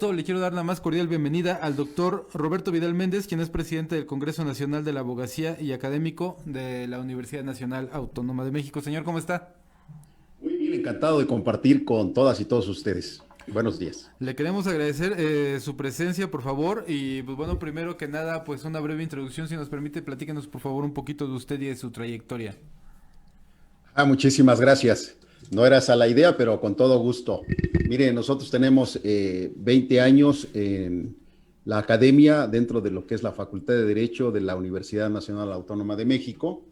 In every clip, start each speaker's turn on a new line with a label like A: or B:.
A: Le quiero dar la más cordial bienvenida al doctor Roberto Vidal Méndez, quien es presidente del Congreso Nacional de la Abogacía y académico de la Universidad Nacional Autónoma de México. Señor, ¿cómo está?
B: Muy bien, encantado de compartir con todas y todos ustedes. Buenos días.
A: Le queremos agradecer su presencia, por favor, y pues bueno, primero que nada, pues una breve introducción, si nos permite, platíquenos por favor un poquito de usted y de su trayectoria.
B: Muchísimas gracias. No era esa la idea, pero con todo gusto. Mire, nosotros tenemos 20 años en la academia dentro de lo que es la Facultad de Derecho de la Universidad Nacional Autónoma de México,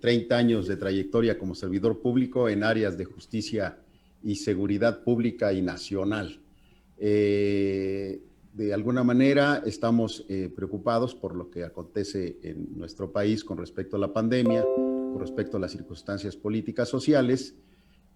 B: 30 años de trayectoria como servidor público en áreas de justicia y seguridad pública y nacional. De alguna manera estamos preocupados por lo que acontece en nuestro país con respecto a la pandemia, con respecto a las circunstancias políticas sociales,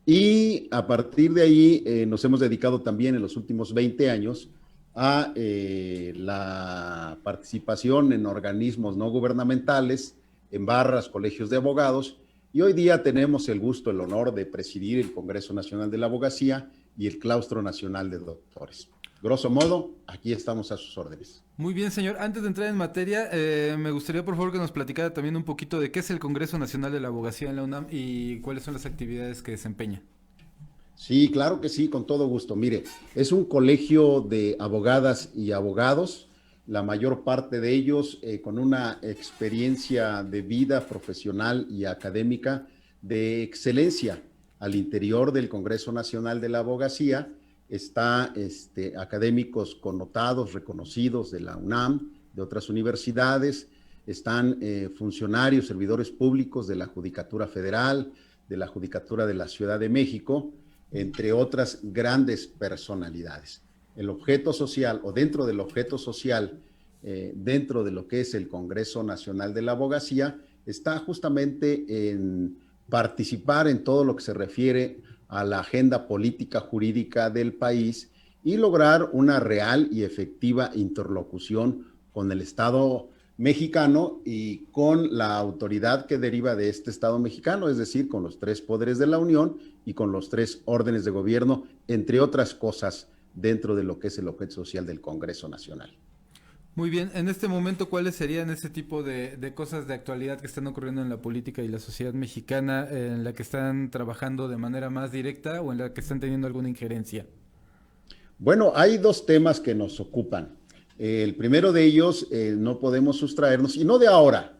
B: y a partir de ahí nos hemos dedicado también en los últimos 20 años a la participación en organismos no gubernamentales, en barras, colegios de abogados, y hoy día tenemos el gusto, el honor de presidir el Congreso Nacional de la Abogacía y el Claustro Nacional de Doctores. Grosso modo, aquí estamos a sus órdenes.
A: Muy bien, señor. Antes de entrar en materia, me gustaría por favor que nos platicara también un poquito de qué es el Congreso Nacional de la Abogacía en la UNAM y cuáles son las actividades que desempeña.
B: Sí, claro que sí, con todo gusto. Mire, es un colegio de abogadas y abogados, la mayor parte de ellos con una experiencia de vida profesional y académica de excelencia. Al interior del Congreso Nacional de la Abogacía está académicos connotados, reconocidos de la UNAM, de otras universidades, están funcionarios, servidores públicos de la Judicatura Federal, de la Judicatura de la Ciudad de México, entre otras grandes personalidades. El objeto social, o dentro del objeto social, dentro de lo que es el Congreso Nacional de la Abogacía, está justamente en participar en todo lo que se refiere a la agenda política jurídica del país y lograr una real y efectiva interlocución con el Estado mexicano y con la autoridad que deriva de este Estado mexicano, es decir, con los tres poderes de la Unión y con los tres órdenes de gobierno, entre otras cosas, dentro de lo que es el objeto social del Congreso Nacional.
A: Muy bien, en este momento, ¿cuáles serían ese tipo de cosas de actualidad que están ocurriendo en la política y la sociedad mexicana en la que están trabajando de manera más directa o en la que están teniendo alguna injerencia?
B: Bueno, hay dos temas que nos ocupan. El primero de ellos, no podemos sustraernos, y no de ahora,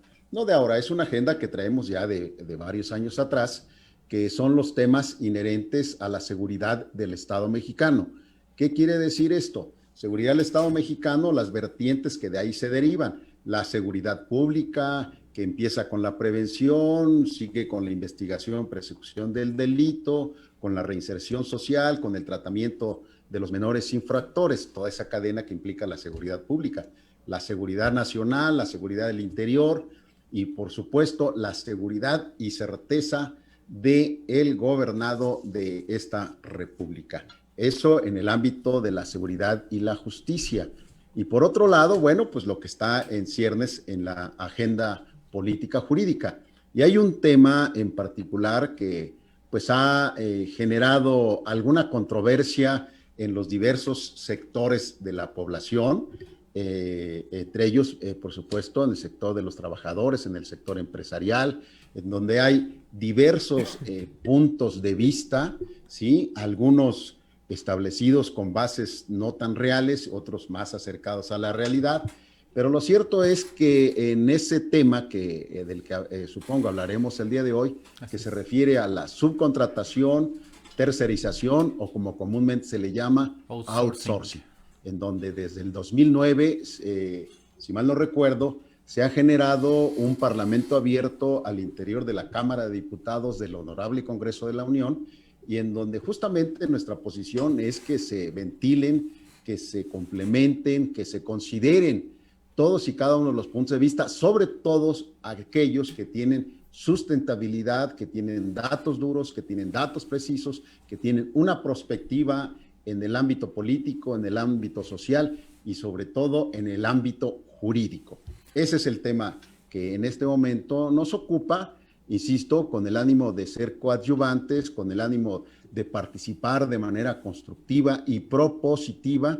B: es una agenda que traemos ya de varios años atrás, que son los temas inherentes a la seguridad del Estado mexicano. ¿Qué quiere decir esto? Seguridad del Estado mexicano, las vertientes que de ahí se derivan, la seguridad pública, que empieza con la prevención, sigue con la investigación, persecución del delito, con la reinserción social, con el tratamiento de los menores infractores, toda esa cadena que implica la seguridad pública, la seguridad nacional, la seguridad del interior y, por supuesto, la seguridad y certeza del gobernado de esta república. Eso en el ámbito de la seguridad y la justicia. Y por otro lado, bueno, pues lo que está en ciernes en la agenda política jurídica. Y hay un tema en particular que pues ha generado alguna controversia en los diversos sectores de la población, entre ellos, por supuesto, en el sector de los trabajadores, en el sector empresarial, en donde hay diversos puntos de vista, ¿sí? Algunos establecidos con bases no tan reales, otros más acercados a la realidad, pero lo cierto es que en ese tema del que supongo hablaremos el día de hoy, que se refiere a la subcontratación, tercerización o como comúnmente se le llama outsourcing, en donde desde el 2009, si mal no recuerdo, se ha generado un parlamento abierto al interior de la Cámara de Diputados del Honorable Congreso de la Unión y en donde justamente nuestra posición es que se ventilen, que se complementen, que se consideren todos y cada uno de los puntos de vista, sobre todos aquellos que tienen sustentabilidad, que tienen datos duros, que tienen datos precisos, que tienen una perspectiva en el ámbito político, en el ámbito social y sobre todo en el ámbito jurídico. Ese es el tema que en este momento nos ocupa, insisto, con el ánimo de ser coadyuvantes, con el ánimo de participar de manera constructiva y propositiva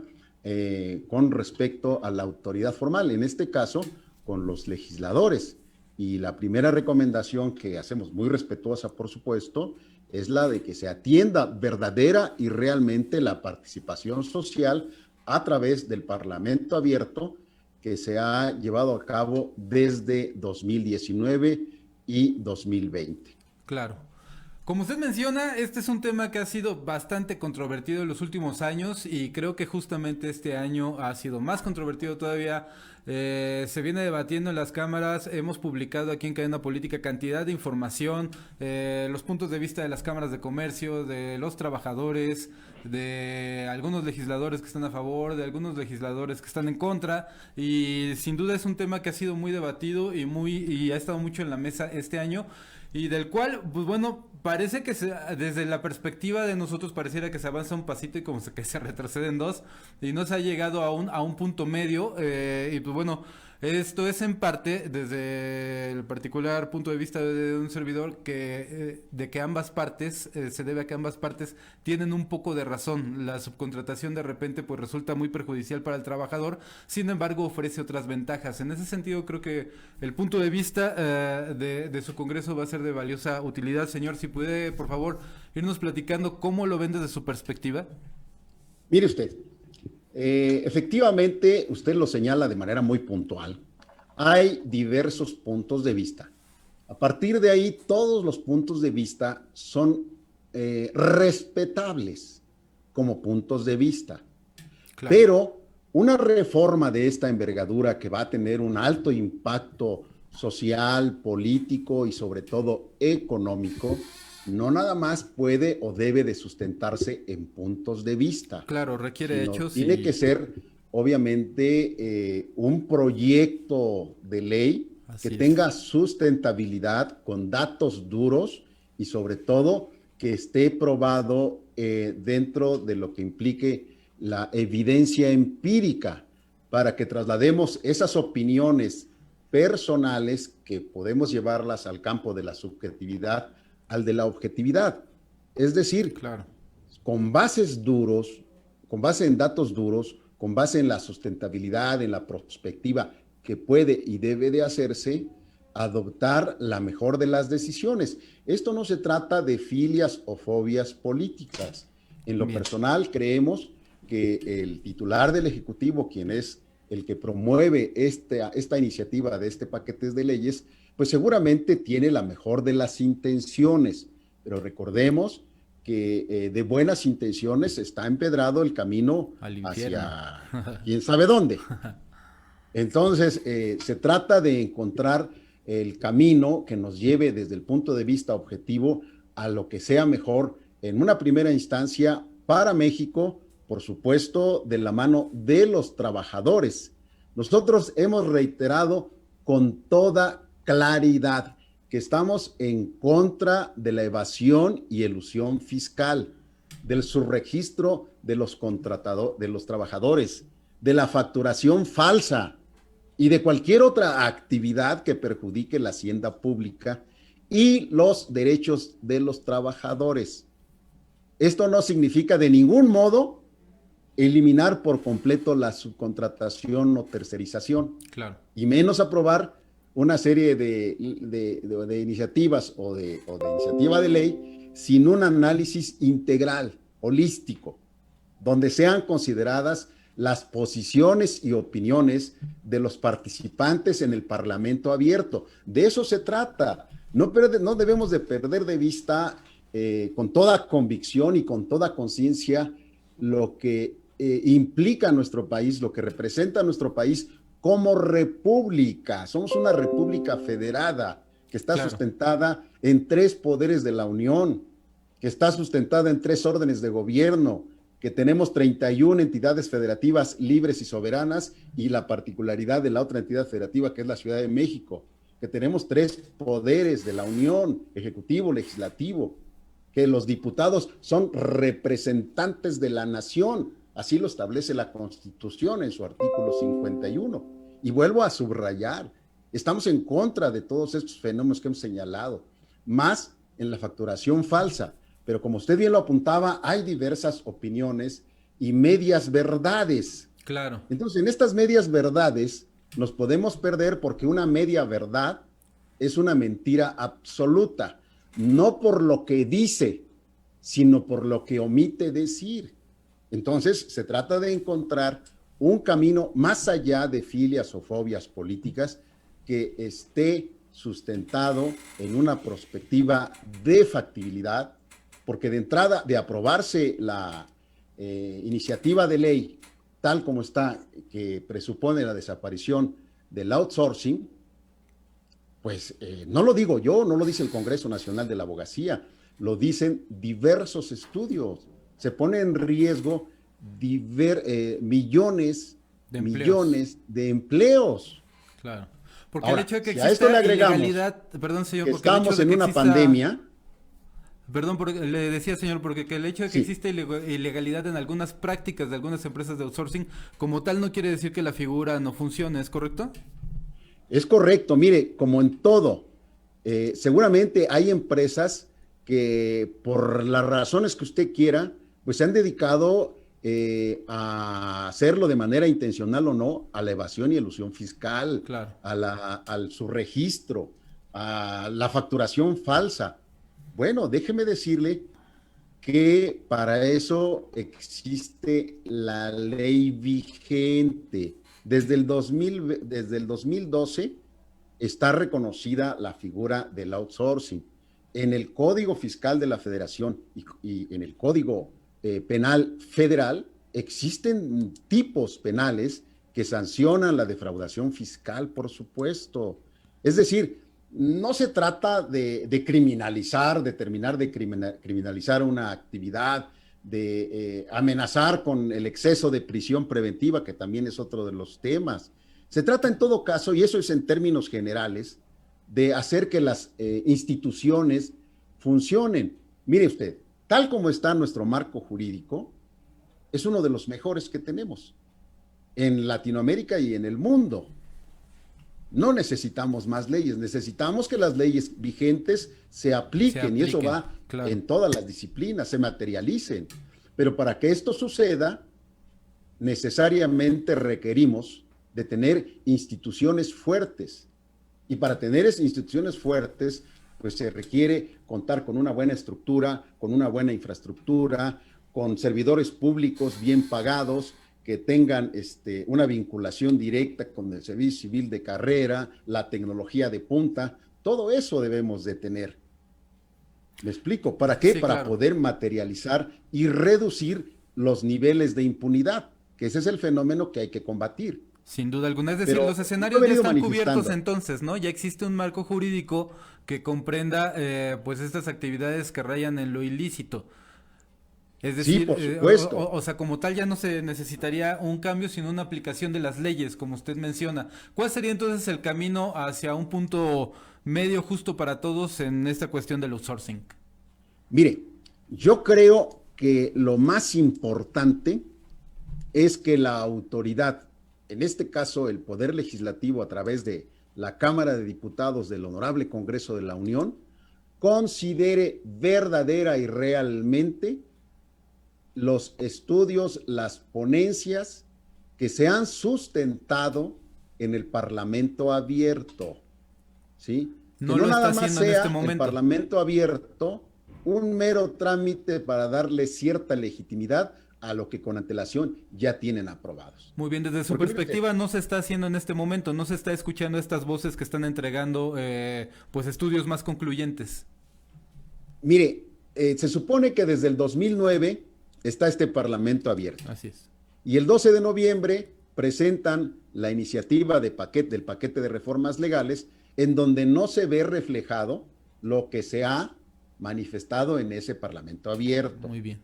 B: con respecto a la autoridad formal, en este caso con los legisladores. Y la primera recomendación que hacemos, muy respetuosa por supuesto, es la de que se atienda verdadera y realmente la participación social a través del Parlamento abierto que se ha llevado a cabo desde 2019 y 2020.
A: Claro. Como usted menciona, este es un tema que ha sido bastante controvertido en los últimos años y creo que justamente este año ha sido más controvertido todavía. Se viene debatiendo en las cámaras, hemos publicado aquí en Cadena Política cantidad de información, los puntos de vista de las cámaras de comercio, de los trabajadores, de algunos legisladores que están a favor, de algunos legisladores que están en contra, y sin duda es un tema que ha sido muy debatido y ha estado mucho en la mesa este año, y del cual, pues bueno, parece que desde la perspectiva de nosotros pareciera que se avanza un pasito y como que se retroceden dos, y no se ha llegado a un punto medio, y pues bueno, esto es en parte desde el particular punto de vista de un servidor de que ambas partes, se debe a que ambas partes tienen un poco de razón. La subcontratación de repente pues resulta muy perjudicial para el trabajador, sin embargo ofrece otras ventajas. En ese sentido creo que el punto de vista de su congreso va a ser de valiosa utilidad. Señor, si puede por favor irnos platicando cómo lo ven desde su perspectiva.
B: Mire usted, efectivamente, usted lo señala de manera muy puntual. Hay diversos puntos de vista. A partir de ahí, todos los puntos de vista son respetables como puntos de vista. Claro. Pero una reforma de esta envergadura que va a tener un alto impacto social, político y sobre todo económico, no nada más puede o debe de sustentarse en puntos de vista.
A: Claro, requiere hechos.
B: Tiene que ser, obviamente, un proyecto de ley que tenga sustentabilidad con datos duros y sobre todo que esté probado dentro de lo que implique la evidencia empírica para que traslademos esas opiniones personales que podemos llevarlas al campo de la subjetividad al de la objetividad. Es decir, claro, con bases duros, con base en datos duros, con base en la sustentabilidad, en la perspectiva que puede y debe de hacerse, adoptar la mejor de las decisiones. Esto no se trata de filias o fobias políticas. En lo personal, creemos que el titular del Ejecutivo, quien es el que promueve esta iniciativa de este paquete de leyes, pues seguramente tiene la mejor de las intenciones, pero recordemos que de buenas intenciones está empedrado el camino hacia quién sabe dónde. Entonces, se trata de encontrar el camino que nos lleve desde el punto de vista objetivo a lo que sea mejor en una primera instancia para México, por supuesto, de la mano de los trabajadores. Nosotros hemos reiterado con toda claridad que estamos en contra de la evasión y elusión fiscal, del subregistro de los trabajadores, de la facturación falsa y de cualquier otra actividad que perjudique la hacienda pública y los derechos de los trabajadores. Esto no significa de ningún modo eliminar por completo la subcontratación o tercerización, claro, y menos aprobar una serie de iniciativas o de iniciativa de ley sin un análisis integral, holístico, donde sean consideradas las posiciones y opiniones de los participantes en el Parlamento abierto. De eso se trata. No debemos de perder de vista con toda convicción y con toda conciencia lo que implica nuestro país, lo que representa nuestro país como república. Somos una república federada que está sustentada en 3 poderes de la Unión, que está sustentada en 3 órdenes de gobierno, que tenemos 31 entidades federativas libres y soberanas y la particularidad de la otra entidad federativa que es la Ciudad de México, que tenemos 3 poderes de la Unión, ejecutivo, legislativo, que los diputados son representantes de la nación. Así lo establece la Constitución en su artículo 51. Y vuelvo a subrayar, estamos en contra de todos estos fenómenos que hemos señalado, más en la facturación falsa. Pero como usted bien lo apuntaba, hay diversas opiniones y medias verdades.
A: Claro,
B: Entonces, en estas medias verdades nos podemos perder porque una media verdad es una mentira absoluta, no por lo que dice, sino por lo que omite decir. Entonces, se trata de encontrar un camino más allá de filias o fobias políticas que esté sustentado en una perspectiva de factibilidad, porque de entrada, de aprobarse la iniciativa de ley tal como está, que presupone la desaparición del outsourcing, pues no lo digo yo, no lo dice el Congreso Nacional de la Abogacía, lo dicen diversos estudios. Se pone en riesgo millones,
A: de empleos.
B: millones de empleos.
A: Claro. Porque el
B: Ahora,
A: hecho de que
B: si a esto le
A: exista
B: agregamos
A: ilegalidad, perdón señor,
B: que
A: porque el hecho
B: estamos
A: de
B: en
A: que
B: una
A: exista,
B: pandemia,
A: perdón, porque le decía señor, porque que el hecho de que
B: sí,
A: exista ilegalidad en algunas prácticas de algunas empresas de outsourcing, como tal no quiere decir que la figura no funcione, ¿es correcto?
B: es correcto. Mire, como en todo, seguramente hay empresas que por las razones que usted quiera, pues se han dedicado a hacerlo de manera intencional o no, a la evasión y elusión fiscal,
A: Claro.
B: al subregistro, a la facturación falsa. Bueno, déjeme decirle que para eso existe la ley vigente. Desde el 2012 está reconocida la figura del outsourcing. En el Código Fiscal de la Federación y en el Código Penal Federal existen tipos penales que sancionan la defraudación fiscal, por supuesto. Es decir, no se trata de criminalizar, de terminar de criminalizar una actividad, de amenazar con el exceso de prisión preventiva, que también es otro de los temas. Se trata en todo caso, y eso es en términos generales, de hacer que las instituciones funcionen. Mire usted, tal como está nuestro marco jurídico, es uno de los mejores que tenemos en Latinoamérica y en el mundo. No necesitamos más leyes, necesitamos que las leyes vigentes se
A: Se
B: apliquen y eso
A: apliquen,
B: va
A: claro.
B: en todas las disciplinas, se materialicen. Pero para que esto suceda, necesariamente requerimos de tener instituciones fuertes. Y para tener esas instituciones fuertes, pues se requiere contar con una buena estructura, con una buena infraestructura, con servidores públicos bien pagados, que tengan una vinculación directa con el servicio civil de carrera, la tecnología de punta, todo eso debemos de tener. ¿Me explico? ¿Para qué?
A: Sí,
B: Para
A: claro.
B: poder materializar y reducir los niveles de impunidad, que ese es el fenómeno que hay que combatir.
A: Sin duda alguna. Es decir,
B: Pero
A: los
B: lo he
A: escenarios ya
B: venido
A: están cubiertos
B: manifestando.
A: entonces, ¿no? Ya existe un marco jurídico que comprenda pues estas actividades que rayan en lo ilícito. Es
B: Sí,
A: decir,
B: por supuesto.
A: o sea, como tal ya no se necesitaría un cambio, sino una aplicación de las leyes, como usted menciona. ¿Cuál sería entonces el camino hacia un punto medio justo para todos en esta cuestión del outsourcing?
B: Mire, yo creo que lo más importante es que la autoridad, en este caso el Poder Legislativo a través de la Cámara de Diputados del Honorable Congreso de la Unión, considere verdadera y realmente los estudios, las ponencias que se han sustentado en el Parlamento abierto, ¿sí? Que
A: No
B: no
A: lo está
B: nada más
A: haciendo en este
B: sea el
A: momento.
B: Parlamento abierto un mero trámite para darle cierta legitimidad a lo que con antelación ya tienen aprobados.
A: Muy bien, desde su
B: Porque mire usted,
A: perspectiva no se está haciendo en este momento, no se está escuchando estas voces que están entregando pues estudios más concluyentes.
B: mire, se supone que desde el 2009 está este Parlamento abierto.
A: Así es.
B: Y el 12 de noviembre presentan la iniciativa del paquete de reformas legales en donde no se ve reflejado lo que se ha manifestado en ese Parlamento abierto.
A: Muy bien.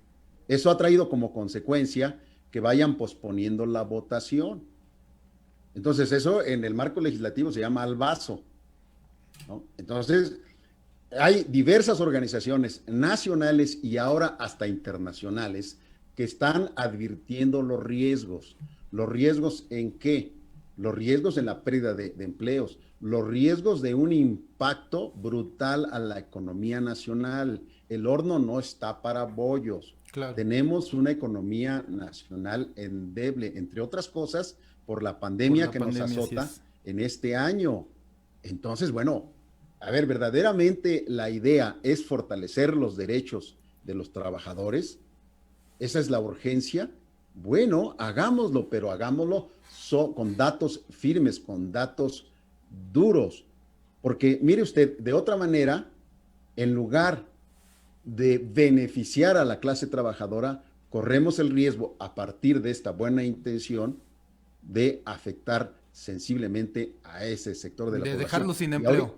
B: Eso ha traído como consecuencia que vayan posponiendo la votación. Entonces eso en el marco legislativo se llama albazo, ¿no? Entonces hay diversas organizaciones nacionales y ahora hasta internacionales que están advirtiendo los riesgos. ¿Los riesgos en qué? Los riesgos en la pérdida de empleos, los riesgos de un impacto brutal a la economía nacional. El horno no está para bollos.
A: Claro.
B: Tenemos una economía nacional endeble, entre otras cosas, por la
A: Por
B: pandemia
A: la
B: que nos
A: pandemia, así
B: azota
A: es.
B: en este año. Entonces, bueno, a ver, verdaderamente la idea es fortalecer los derechos de los trabajadores. Esa es la urgencia. Bueno, hagámoslo, pero hagámoslo con datos firmes, con datos duros. Porque mire usted, de otra manera, en lugar de beneficiar a la clase trabajadora, corremos el riesgo, a partir de esta buena intención, de afectar sensiblemente a ese sector de la
A: De
B: población.
A: dejarlo sin empleo.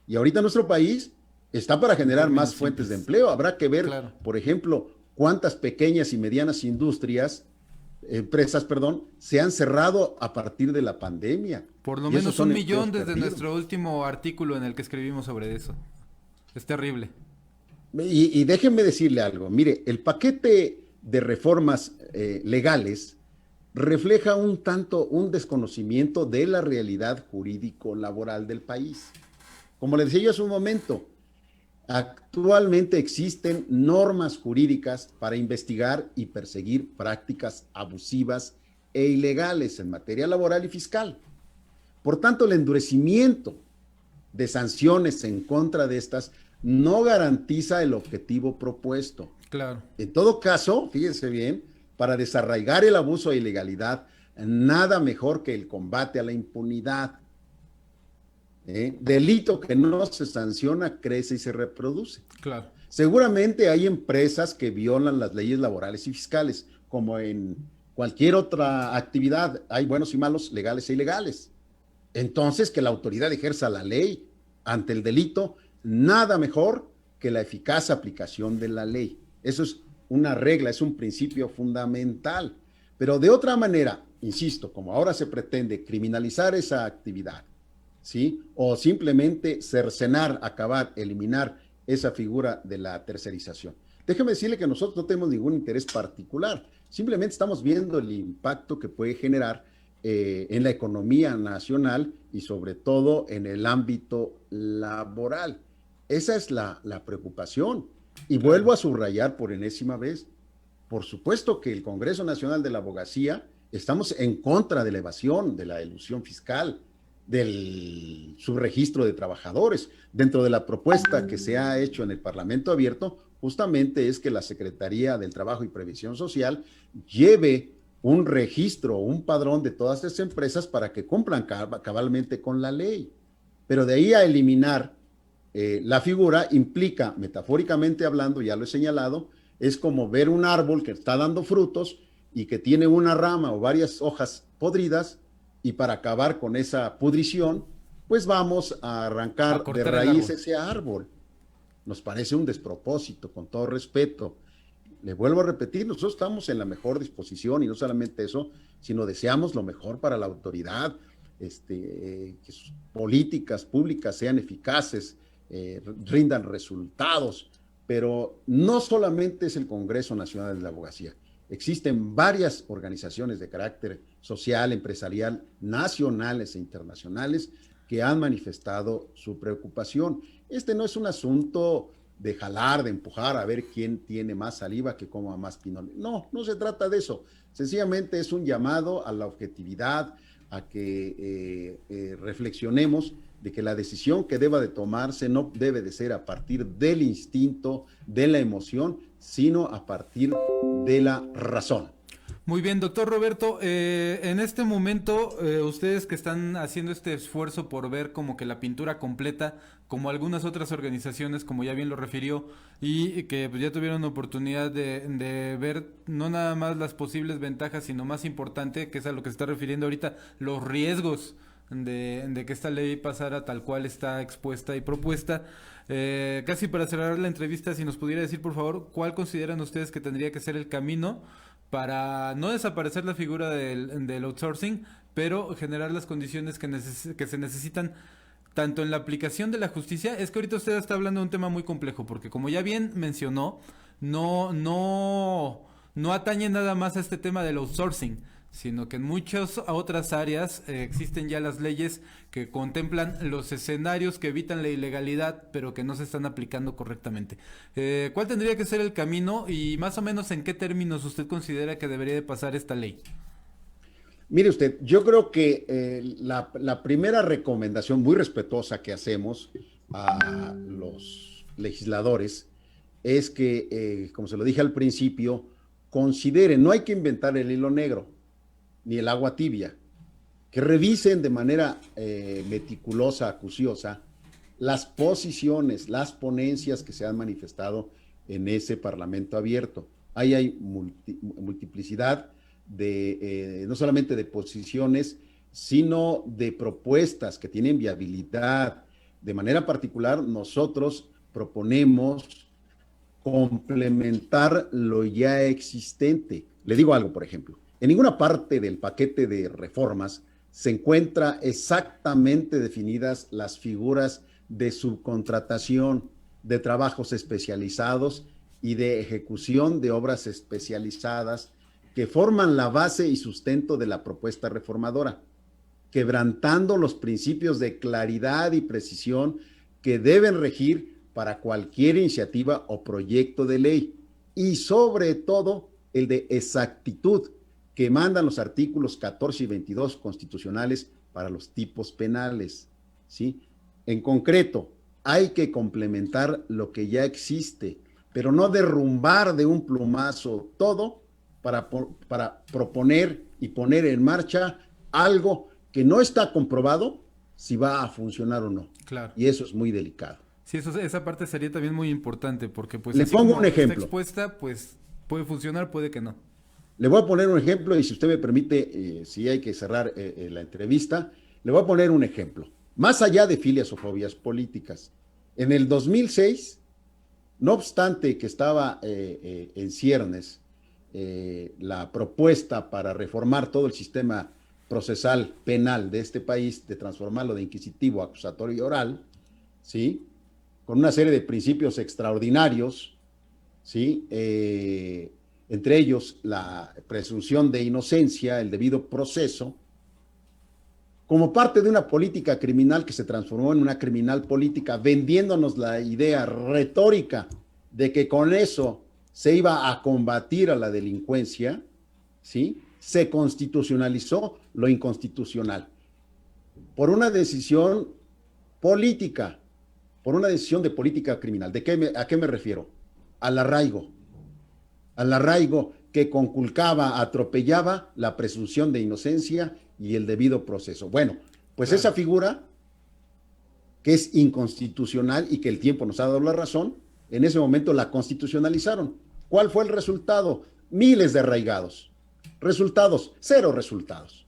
B: Y ahorita nuestro país está para
A: En
B: generar
A: términos
B: más fuentes de
A: simples.
B: empleo. Habrá que ver,
A: Claro.
B: por ejemplo, cuántas pequeñas y medianas empresas, perdón, se han cerrado a partir de la pandemia.
A: Por lo
B: Y esos
A: menos
B: son
A: 1 millón
B: empleos
A: desde
B: perdidos.
A: nuestro último artículo en el que escribimos sobre eso. Es terrible.
B: Y déjenme decirle algo. Mire, el paquete de reformas legales refleja un tanto un desconocimiento de la realidad jurídico-laboral del país. Como le decía yo hace un momento, actualmente existen normas jurídicas para investigar y perseguir prácticas abusivas e ilegales en materia laboral y fiscal. Por tanto, el endurecimiento de sanciones en contra de estas no garantiza el objetivo propuesto.
A: Claro.
B: En todo caso, fíjense bien, para desarraigar el abuso e ilegalidad, nada mejor que el combate a la impunidad. Delito que no se sanciona crece y se reproduce.
A: Claro.
B: Seguramente hay empresas que violan las leyes laborales y fiscales, como en cualquier otra actividad. Hay buenos y malos, legales e ilegales. Entonces, que la autoridad ejerza la ley ante el delito, nada mejor que la eficaz aplicación de la ley. Eso es una regla, es un principio fundamental. Pero de otra manera, insisto, como ahora se pretende criminalizar esa actividad, ¿sí? O simplemente cercenar, acabar, eliminar esa figura de la tercerización. Déjeme decirle que nosotros no tenemos ningún interés particular, simplemente estamos viendo el impacto que puede generar en la economía nacional y sobre todo en el ámbito laboral. Esa es la preocupación. Y
A: Claro.
B: vuelvo a subrayar por enésima vez, por supuesto que el Congreso Nacional de la Abogacía estamos en contra de la evasión, de la elusión fiscal, del subregistro de trabajadores. Dentro de la propuesta que se ha hecho en el Parlamento Abierto, justamente es que la Secretaría del Trabajo y Previsión Social lleve un registro, un padrón de todas estas empresas para que cumplan cabalmente con la ley. Pero de ahí a eliminar la figura implica, metafóricamente hablando, ya lo he señalado, es como ver un árbol que está dando frutos y que tiene una rama o varias hojas podridas, y para acabar con esa pudrición, pues vamos a arrancar de raíz ese árbol. Nos parece un despropósito, con todo respeto. Le vuelvo a repetir, nosotros estamos en la mejor disposición y no solamente eso, sino deseamos lo mejor para la autoridad, que sus políticas públicas sean eficaces, rindan resultados, pero no solamente es el Congreso Nacional de la Abogacía. Existen varias organizaciones de carácter social, empresarial, nacionales e internacionales que han manifestado su preocupación. Este no es un asunto de jalar, de empujar a ver quién tiene más saliva que coma más pinole. No, no se trata de eso. Sencillamente es un llamado a la objetividad, a que reflexionemos de que la decisión que deba de tomarse no debe de ser a partir del instinto, de la emoción, sino a partir de la razón.
A: Muy bien, doctor Roberto, en este momento ustedes que están haciendo este esfuerzo por ver como que la pintura completa, como algunas otras organizaciones, como ya bien lo refirió, y que pues, ya tuvieron oportunidad de ver no nada más las posibles ventajas, sino más importante, que es a lo que se está refiriendo ahorita, los riesgos de que esta ley pasara tal cual está expuesta y propuesta. Casi para cerrar la entrevista, si nos pudiera decir por favor, ¿cuál consideran ustedes que tendría que ser el camino para no desaparecer la figura del outsourcing, pero generar las condiciones que se necesitan tanto en la aplicación de la justicia? Es que ahorita usted está hablando de un tema muy complejo, porque como ya bien mencionó, no atañe nada más a este tema del outsourcing, sino que en muchas otras áreas existen ya las leyes que contemplan los escenarios que evitan la ilegalidad, pero que no se están aplicando correctamente. ¿Cuál tendría que ser el camino y más o menos en qué términos usted considera que debería de pasar esta ley?
B: Mire usted, yo creo que la primera recomendación muy respetuosa que hacemos a los legisladores es que, como se lo dije al principio, consideren, no hay que inventar el hilo negro ni el agua tibia, que revisen de manera meticulosa, acuciosa, las posiciones, las ponencias que se han manifestado en ese Parlamento abierto. Ahí hay multiplicidad de no solamente de posiciones, sino de propuestas que tienen viabilidad. De manera particular, nosotros proponemos complementar lo ya existente. Le digo algo, por ejemplo. En ninguna parte del paquete de reformas se encuentra exactamente definidas las figuras de subcontratación, de trabajos especializados y de ejecución de obras especializadas que forman la base y sustento de la propuesta reformadora, quebrantando los principios de claridad y precisión que deben regir para cualquier iniciativa o proyecto de ley, y sobre todo el de exactitud que mandan los artículos 14 y 22 constitucionales para los tipos penales, ¿sí? En concreto, hay que complementar lo que ya existe, pero no derrumbar de un plumazo todo para proponer y poner en marcha algo que no está comprobado si va a funcionar o no.
A: Claro.
B: Y eso es muy delicado.
A: Sí, esa parte sería también muy importante porque pues
B: Le
A: así
B: pongo
A: como
B: un ejemplo.
A: está expuesta, pues puede funcionar, puede que no.
B: Le voy a poner un ejemplo y si usted me permite, si hay que cerrar la entrevista, le voy a poner un ejemplo. Más allá de filias o fobias políticas, en el 2006, no obstante que estaba en ciernes la propuesta para reformar todo el sistema procesal penal de este país, de transformarlo de inquisitivo a acusatorio y oral, ¿sí? Con una serie de principios extraordinarios, ¿sí? Entre ellos la presunción de inocencia, el debido proceso, como parte de una política criminal que se transformó en una criminal política, vendiéndonos la idea retórica de que con eso se iba a combatir a la delincuencia, ¿sí? Se constitucionalizó lo inconstitucional por una decisión política, por una decisión de política criminal. ¿A qué me refiero? Al arraigo que conculcaba, atropellaba la presunción de inocencia y el debido proceso. Bueno, pues claro, esa figura que es inconstitucional y que el tiempo nos ha dado la razón, en ese momento la constitucionalizaron. ¿Cuál fue el resultado? Miles de arraigados. Resultados, cero resultados.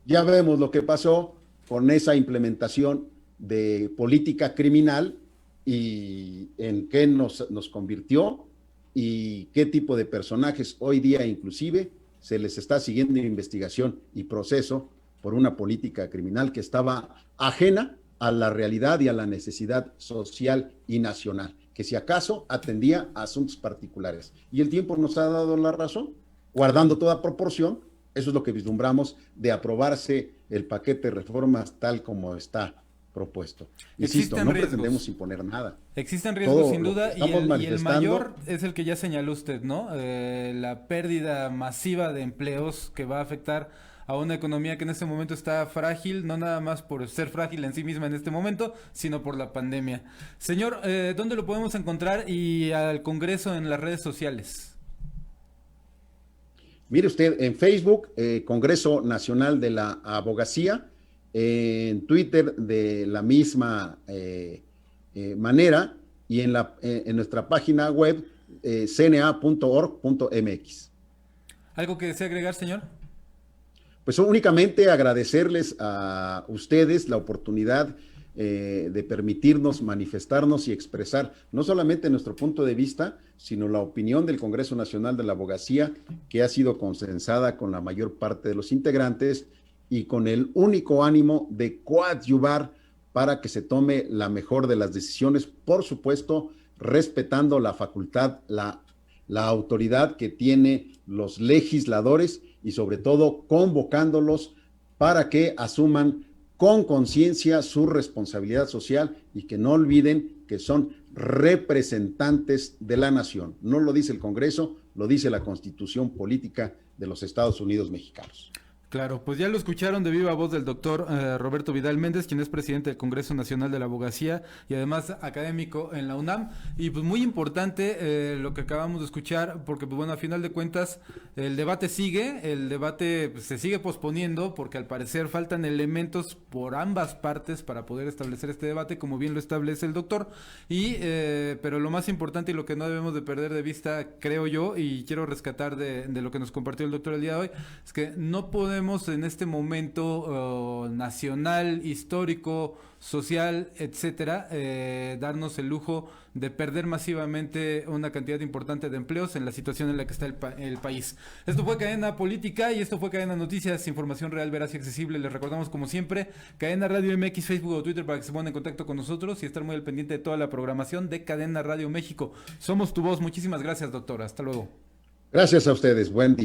B: Ya vemos lo que pasó con esa implementación de política criminal y en qué nos convirtió y qué tipo de personajes hoy día inclusive se les está siguiendo investigación y proceso por una política criminal que estaba ajena a la realidad y a la necesidad social y nacional, que si acaso atendía a asuntos particulares. Y el tiempo nos ha dado la razón, guardando toda proporción. Eso es lo que vislumbramos de aprobarse el paquete de reformas tal como está propuesto. Insisto, no pretendemos imponer nada.
A: Existen riesgos sin duda y el mayor es el que ya señaló usted, ¿no? La pérdida masiva de empleos que va a afectar a una economía que en este momento está frágil, no nada más por ser frágil en sí misma en este momento, sino por la pandemia. Señor, ¿dónde lo podemos encontrar y al Congreso en las redes sociales?
B: Mire usted, en Facebook, Congreso Nacional de la Abogacía, en Twitter de la misma manera y en nuestra página web cna.org.mx.
A: ¿Algo que desea agregar, señor?
B: Pues únicamente agradecerles a ustedes la oportunidad de permitirnos manifestarnos y expresar no solamente nuestro punto de vista, sino la opinión del Congreso Nacional de la Abogacía, que ha sido consensada con la mayor parte de los integrantes y con el único ánimo de coadyuvar para que se tome la mejor de las decisiones, por supuesto, respetando la facultad, la autoridad que tienen los legisladores y sobre todo convocándolos para que asuman con conciencia su responsabilidad social y que no olviden que son representantes de la nación. No lo dice el Congreso, lo dice la Constitución Política de los Estados Unidos Mexicanos.
A: Claro, pues ya lo escucharon de viva voz del doctor Roberto Vidal Méndez, quien es presidente del Congreso Nacional de la Abogacía y además académico en la UNAM. Y pues muy importante lo que acabamos de escuchar, porque pues bueno, a final de cuentas el debate sigue, el debate pues, se sigue posponiendo porque al parecer faltan elementos por ambas partes para poder establecer este debate, como bien lo establece el doctor. Y pero lo más importante y lo que no debemos de perder de vista, creo yo, y quiero rescatar de lo que nos compartió el doctor el día de hoy, es que no podemos en este momento nacional, histórico, social, etcétera, darnos el lujo de perder masivamente una cantidad importante de empleos en la situación en la que está el país. Esto fue Cadena Política y esto fue Cadena Noticias, información real, veraz y accesible. Les recordamos como siempre, Cadena Radio MX, Facebook o Twitter para que se pongan en contacto con nosotros y estar muy al pendiente de toda la programación de Cadena Radio México. Somos tu voz. Muchísimas gracias, doctor. Hasta luego.
B: Gracias a ustedes. Buen día.